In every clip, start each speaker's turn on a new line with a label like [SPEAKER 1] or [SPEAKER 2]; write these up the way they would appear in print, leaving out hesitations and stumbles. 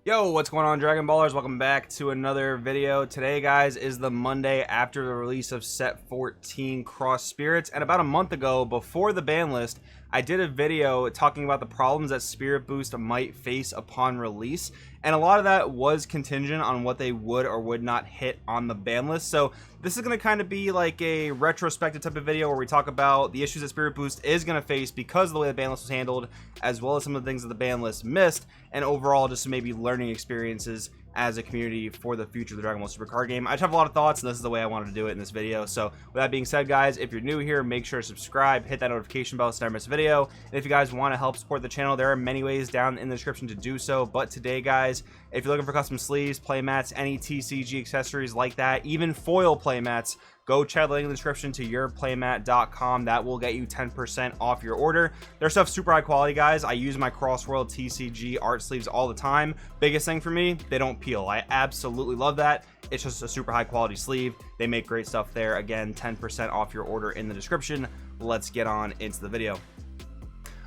[SPEAKER 1] Yo, what's going on, Dragon Ballers? Welcome back to another video. Today, guys, is the Monday after the release of set 14 Cross Spirits, and about a month ago, before the ban list, I did a video talking about the problems that Spirit Boost might face upon release, and a lot of that was contingent on what they would or would not hit on the ban list. So this is going to kind of be like a retrospective type of video where we talk about the issues that Spirit Boost is going to face because of the way the ban list was handled, as well as some of the things that the ban list missed, and overall just maybe learning experiences as a community for the future of the Dragon Ball Super card game. I just have a lot of thoughts, and this is the way I wanted to do it in this video. So with that being said, guys, if you're new here, make sure to subscribe, hit that notification bell to never miss a video. And if you guys want to help support the channel, there are many ways down in the description to do so. But today, guys, if you're looking for custom sleeves, playmats, any TCG accessories like that, even foil playmats, go check the link in the description to yourplaymat.com. That will get you 10% off your order. Their stuff's super high quality, guys. I use my Crossworld TCG art sleeves all the time. Biggest thing for me, they don't peel. I absolutely love that. It's just a super high quality sleeve. They make great stuff there. Again, 10% off your order in the description. Let's get on into the video.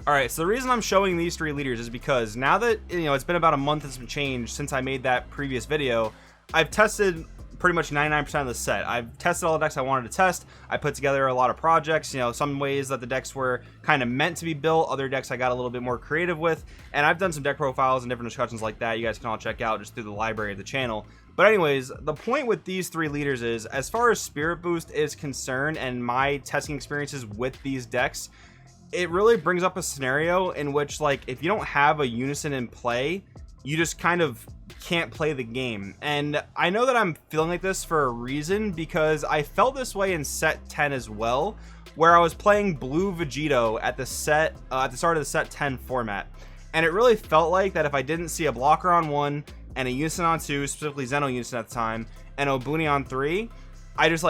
[SPEAKER 1] Alright, so the reason I'm showing these three leaders is because now that, it's been about a month and some change since I made that previous video, I've tested pretty much 99% of the set. I've tested all the decks I wanted to test. I put together a lot of projects, some ways that the decks were kind of meant to be built, other decks I got a little bit more creative with, and I've done some deck profiles and different discussions like that you guys can all check out just through the library of the channel. But anyways, the point with these three leaders is, as far as Spirit Boost is concerned and my testing experiences with these decks, it really brings up a scenario in which, like, if you don't have a Unison in play, you just kind of can't play the game. And I know that I'm feeling like this for a reason, because I felt this way in set 10 as well, where I was playing Blue Vegito at the start of the set 10 format, and it really felt like that if I didn't see a blocker on 1 and a Unison on 2, specifically Zeno Unison at the time, and Obuni on 3, I just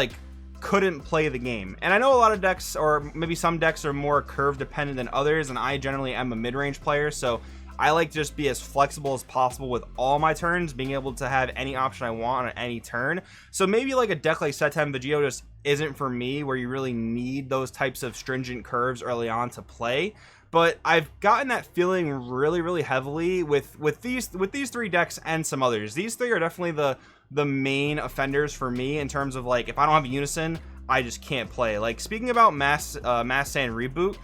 [SPEAKER 1] couldn't play the game. And I know a lot of decks, or maybe some decks, are more curve dependent than others, and I generally am a mid-range player, so I like to just be as flexible as possible with all my turns, being able to have any option I want on any turn. So maybe like a deck like set 10 Vegito just isn't for me, where you really need those types of stringent curves early on to play. But I've gotten that feeling really heavily with these three decks and some others. These three are definitely the main offenders for me in terms of, like, if I don't have a Unison, I just can't play. Like, speaking about Mass Saiyan Reboot,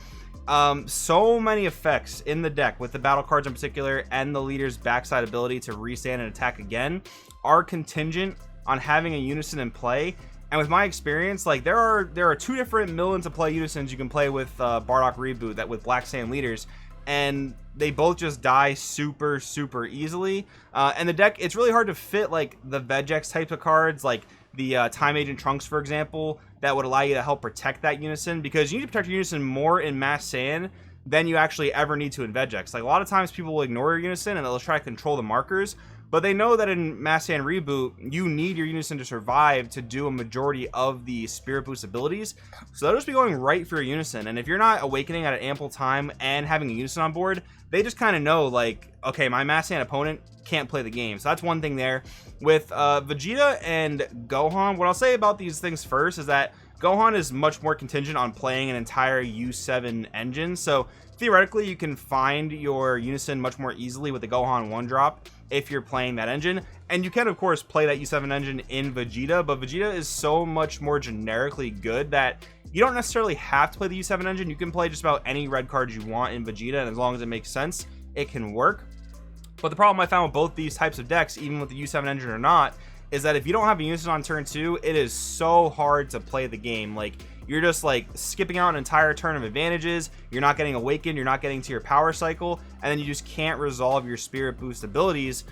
[SPEAKER 1] so many effects in the deck with the battle cards in particular and the leader's backside ability to restand and attack again are contingent on having a Unison in play. And with my experience, like, there are two different millions of play Unisons you can play with Bardock Reboot, that with Black Saiyan leaders, and they both just die super easily. And the deck, it's really hard to fit like the Vegex types of cards, like the Time Agent Trunks, for example, that would allow you to help protect that Unison, because you need to protect your Unison more in Mass Saiyan than you actually ever need to in Vegex. Like, a lot of times people will ignore your Unison and they'll try to control the markers, but they know that in Mass Saiyan Reboot, you need your Unison to survive to do a majority of the Spirit Boost abilities. So they'll just be going right for your Unison. And if you're not awakening at an ample time and having a Unison on board, they just kind of know, like, okay, my Mass Saiyan opponent can't play the game. So that's one thing there. With Vegeta and Gohan, what I'll say about these things first is that Gohan is much more contingent on playing an entire U7 engine. So theoretically, you can find your Unison much more easily with the Gohan 1-drop if you're playing that engine. And you can, of course, play that U7 engine in Vegeta, but Vegeta is so much more generically good that you don't necessarily have to play the U7 engine. You can play just about any red cards you want in Vegeta, and as long as it makes sense, it can work. But the problem I found with both these types of decks, even with the U7 engine or not, is that if you don't have a Unison on turn 2, it is so hard to play the game. Like, you're just like skipping out an entire turn of advantages, you're not getting awakened, you're not getting to your power cycle, and then you just can't resolve your Spirit Boost abilities,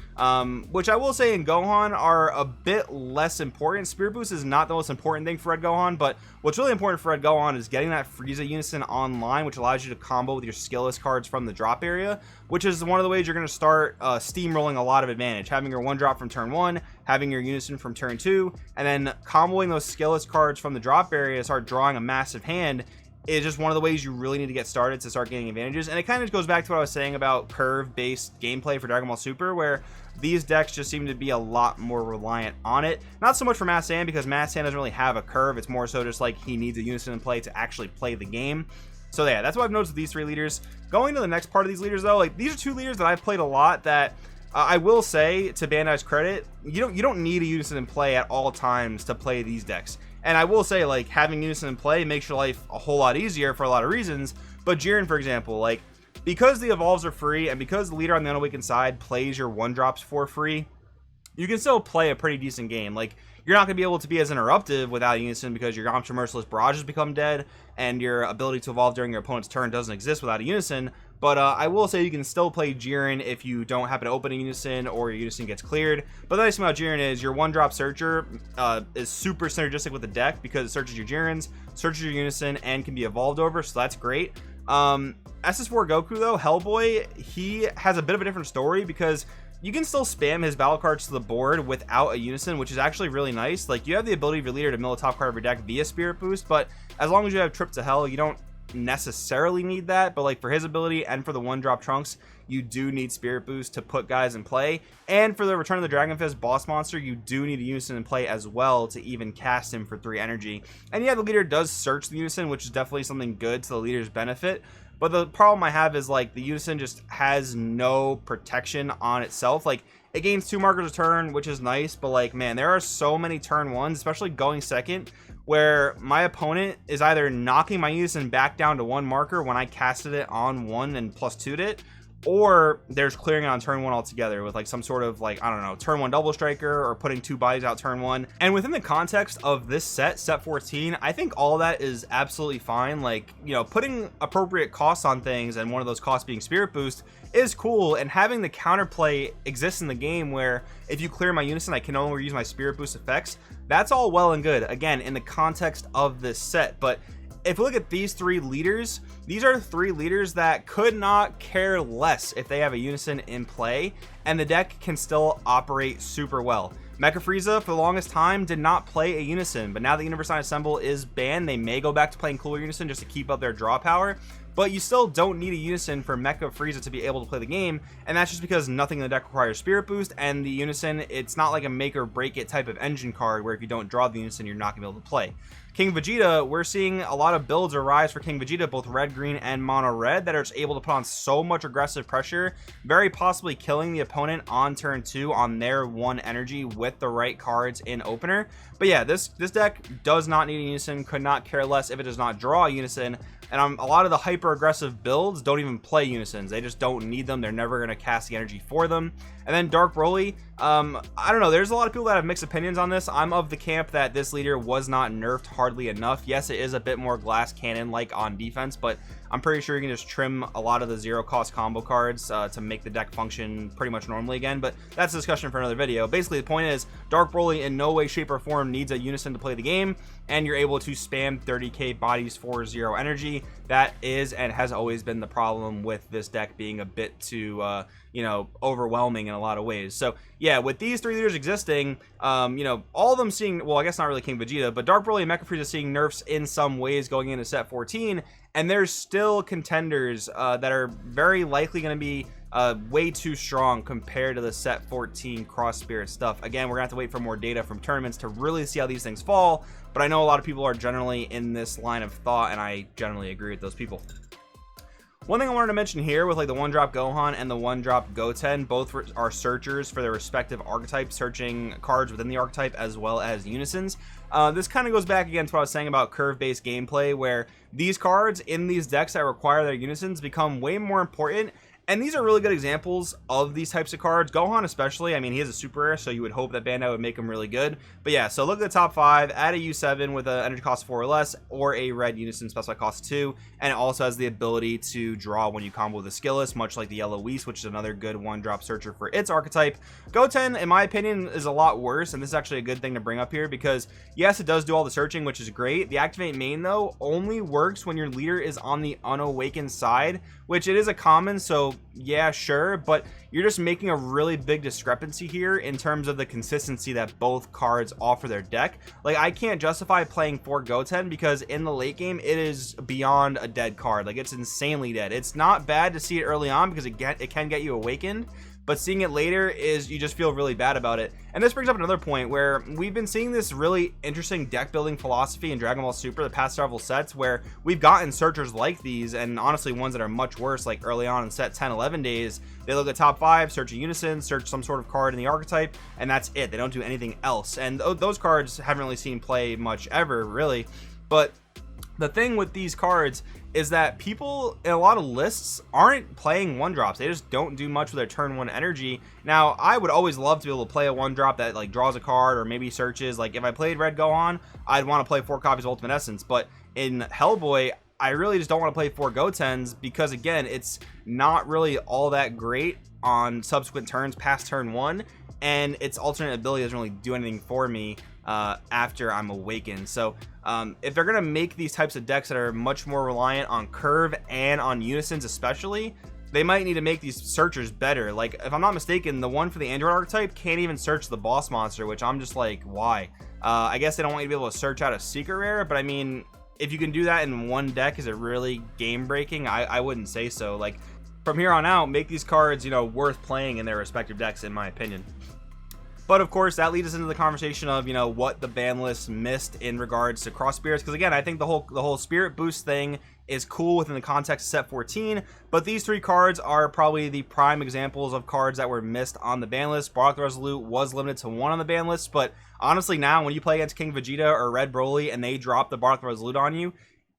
[SPEAKER 1] which I will say in Gohan are a bit less important. Spirit Boost is not the most important thing for Red Gohan, but what's really important for Red Gohan is getting that Frieza Unison online, which allows you to combo with your skillless cards from the drop area, which is one of the ways you're going to start steamrolling a lot of advantage, having your 1-drop from turn 1, having your Unison from turn 2, and then comboing those skillless cards from the drop area to start drawing a massive hand is just one of the ways you really need to get started to start getting advantages. And it kind of goes back to what I was saying about curve-based gameplay for Dragon Ball Super, where these decks just seem to be a lot more reliant on it. Not so much for Mass Saiyan, because Mass Saiyan doesn't really have a curve. It's more so just like he needs a Unison in play to actually play the game. So yeah, that's what I've noticed with these three leaders. Going to the next part of these leaders, though, like, these are two leaders that I've played a lot that I will say, to Bandai's credit, you don't need a Unison in play at all times to play these decks. And I will say, like, having Unison in play makes your life a whole lot easier for a lot of reasons. But Jiren, for example, like, because the evolves are free and because the leader on the unawakened side plays your 1-drops for free, you can still play a pretty decent game. Like, you're not going to be able to be as interruptive without Unison because your Yamcha Merciless Barrages become dead and your ability to evolve during your opponent's turn doesn't exist without a Unison. But I will say you can still play Jiren if you don't happen to open a Unison or your Unison gets cleared. But the nice thing about Jiren is your 1-drop Searcher is super synergistic with the deck because it searches your Jirens, searches your Unison, and can be evolved over, so that's great. SS4 Goku, though, Hellboy, he has a bit of a different story because you can still spam his battle cards to the board without a Unison, which is actually really nice. Like, you have the ability of your leader to mill a top card of your deck via Spirit Boost, but as long as you have Trip to Hell, you don't necessarily need that. But like, for his ability and for the 1-drop Trunks, you do need Spirit Boost to put guys in play, and for the Return of the Dragon Fist boss monster, you do need a Unison in play as well to even cast him for 3 energy. And yeah, the leader does search the Unison, which is definitely something good to the leader's benefit. But the problem I have is, like, the Unison just has no protection on itself. Like, it gains 2 markers a turn, which is nice, but like, man, there are so many turn 1s, especially going second, where my opponent is either knocking my Unison back down to 1 marker when I casted it on 1 and +2'd it, or there's clearing it on turn 1 altogether with like some sort of, like, I don't know, turn 1 double striker or putting 2 bodies out turn 1. And within the context of this set 14, I think all that is absolutely fine. Like, you know, putting appropriate costs on things, and one of those costs being Spirit Boost, is cool, and having the counterplay exist in the game where if you clear my Unison, I can no longer use my Spirit Boost effects. That's all well and good, again, in the context of this set. But if we look at these 3 leaders, these are 3 leaders that could not care less if they have a Unison in play, and the deck can still operate super well. Mecha Frieza, for the longest time, did not play a Unison, but now that Universe 9 Assemble is banned, they may go back to playing cooler Unison just to keep up their draw power. But you still don't need a Unison for Mecha Frieza to be able to play the game, and that's just because nothing in the deck requires Spirit Boost, and the Unison, it's not like a make or break it type of engine card where if you don't draw the Unison, you're not going to be able to play. King Vegeta, we're seeing a lot of builds arise for King Vegeta, both red, green, and mono red, that are just able to put on so much aggressive pressure, very possibly killing the opponent on turn 2 on their 1 energy with the right cards in opener. But yeah, this deck does not need a Unison, could not care less if it does not draw a Unison. And a lot of the hyper aggressive builds don't even play Unisons. They just don't need them. They're never going to cast the energy for them. And then Dark Broly, I don't know, there's a lot of people that have mixed opinions on this. I'm of the camp that this leader was not nerfed hardly enough. Yes, it is a bit more glass cannon like on defense, but I'm pretty sure you can just trim a lot of the 0-cost combo cards to make the deck function pretty much normally again. But that's a discussion for another video. Basically, the point is, Dark Broly in no way, shape, or form needs a Unison to play the game, and you're able to spam 30k bodies for 0 energy. That is and has always been the problem with this deck being a bit too, you know, overwhelming in a lot of ways. So yeah, with these 3 leaders existing, you know, all of them seeing, well, I guess not really King Vegeta, but Dark Broly and Mecha Frieza seeing nerfs in some ways going into set 14, and there's still contenders that are very likely going to be way too strong compared to the set 14 cross spirit stuff. Again, we're gonna have to wait for more data from tournaments to really see how these things fall, but I know a lot of people are generally in this line of thought, and I generally agree with those people. One thing I wanted to mention here with like the 1-drop Gohan and the 1-drop Goten, both are searchers for their respective archetypes, searching cards within the archetype as well as Unisons. This kind of goes back again to what I was saying about curve-based gameplay, where these cards in these decks that require their Unisons become way more important. And these are really good examples of these types of cards. Gohan especially, I mean, he is a super rare, so you would hope that Bandai would make him really good. But yeah, so look at the top 5, add a U7 with an energy cost 4 or less, or a red Unison specified cost 2, and it also has the ability to draw when you combo with a Skilless, much like the Yellow Whis, which is another good 1-drop searcher for its archetype. Goten, in my opinion, is a lot worse, and this is actually a good thing to bring up here, because yes, it does do all the searching, which is great. The activate main, though, only works when your leader is on the unawakened side, which it is a common, so yeah, sure, but you're just making a really big discrepancy here in terms of the consistency that both cards offer their deck. Like, I can't justify playing for Goten because in the late game, it is beyond a dead card. Like, it's insanely dead. It's not bad to see it early on because it can get you awakened, but seeing it later is, you just feel really bad about it. And this brings up another point where we've been seeing this really interesting deck building philosophy in Dragon Ball Super the past several sets, where we've gotten searchers like these, and honestly ones that are much worse, like early on in set 10-11 days. They look at top 5, search a Unison, search some sort of card in the archetype, and that's it. They don't do anything else, and those cards haven't really seen play much ever, really. But the thing with these cards is that people in a lot of lists aren't playing one drops. They just don't do much with their turn 1 energy. Now, I would always love to be able to play a one drop that like draws a card or maybe searches. Like if I played Red Gohan, I'd want to play 4 copies of Ultimate Essence. But in Hellboy, I really just don't want to play 4 Gotens, because again, it's not really all that great on subsequent turns past turn 1, and its alternate ability doesn't really do anything for me after I'm awakened. So if they're gonna make these types of decks that are much more reliant on curve and on unisons especially, they might need to make these searchers better. Like if I'm not mistaken, the one for the android archetype can't even search the boss monster, which I'm just like, why? I guess they don't want you to be able to search out a secret rare, but I mean, if you can do that in one deck, is it really game breaking? I wouldn't say so. Like from here on out, make these cards, you know, worth playing in their respective decks, in my opinion. But of course, that leads us into the conversation of, you know, what the ban list missed in regards to cross spirits. Because again, I think the whole spirit boost thing is cool within the context of set 14, but these 3 cards are probably the prime examples of cards that were missed on the ban list. Bardock the Resolute was limited to 1 on the ban list, but honestly now when you play against King Vegeta or Red Broly and they drop the Bardock the Resolute on you,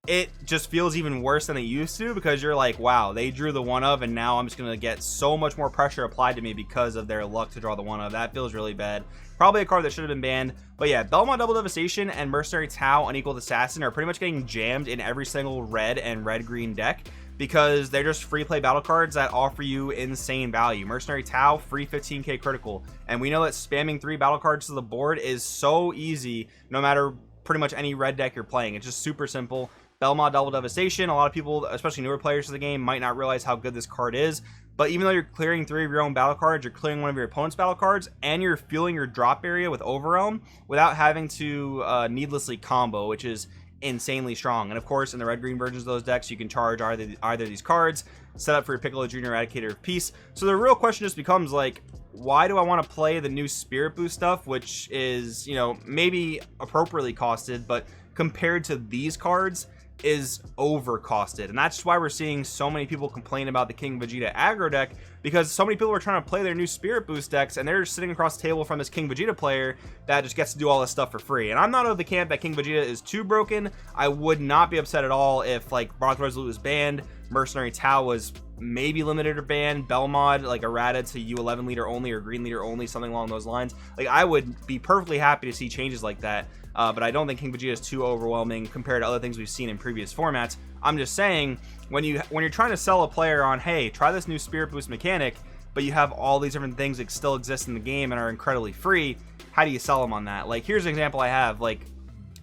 [SPEAKER 1] it just feels even worse than it used to, because you're like, wow, they drew the 1-of, and now I'm just gonna get so much more pressure applied to me because of their luck to draw the 1-of. That feels really bad. Probably a card that should have been banned. But yeah, Belmont Double Devastation and Mercenary Tau Unequaled Assassin are pretty much getting jammed in every single red and red-green deck, because they're just free play battle cards that offer you insane value. Mercenary Tau, free 15k critical, and we know that spamming 3 battle cards to the board is so easy no matter pretty much any red deck you're playing. It's just super simple. Belmont Double Devastation, a lot of people, especially newer players to the game, might not realize how good this card is, but even though you're clearing 3 of your own battle cards, you're clearing one of your opponent's battle cards, and you're fueling your drop area with Overwhelm without having to needlessly combo, which is insanely strong. And of course, in the red-green versions of those decks, you can charge either of these cards, set up for your Piccolo Jr. Eradicator of Peace. So the real question just becomes, like, why do I want to play the new Spirit Boost stuff, which is, you know, maybe appropriately costed, but compared to these cards, is over costed. And that's why we're seeing so many people complain about the King Vegeta aggro deck, because so many people are trying to play their new Spirit Boost decks, and they're just sitting across the table from this King Vegeta player that just gets to do all this stuff for free. And I'm not of the camp that King Vegeta is too broken. I would not be upset at all if, like, Bardock the Resolute was banned, Mercenary Tau was maybe limited or banned, Belmod like errata to U11 leader only or green leader only, something along those lines. Like, I would be perfectly happy to see changes like that. But I don't think King Vegeta is too overwhelming compared to other things we've seen in previous formats. I'm just saying, when you're trying to sell a player on, hey, try this new Spirit Boost mechanic, but you have all these different things that still exist in the game and are incredibly free, how do you sell them on that? Like, here's an example I have. Like,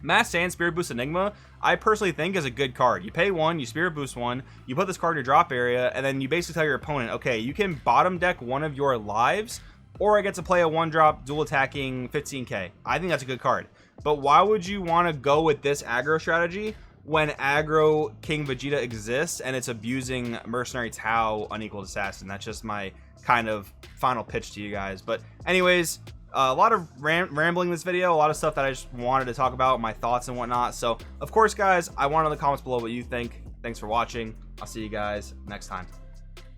[SPEAKER 1] Mass Sand Spirit Boost Enigma, I personally think is a good card. You pay 1, you Spirit Boost 1, you put this card in your drop area, and then you basically tell your opponent, okay, you can bottom deck one of your lives, or I get to play a 1-drop dual attacking 15k. I think that's a good card. But why would you want to go with this aggro strategy when aggro King Vegeta exists and it's abusing Mercenary Tau Unequaled Assassin? That's just my kind of final pitch to you guys. But anyways, a lot of rambling in this video, a lot of stuff that I just wanted to talk about, my thoughts and whatnot. So of course, guys, I want to know in the comments below what you think. Thanks for watching. I'll see you guys next time.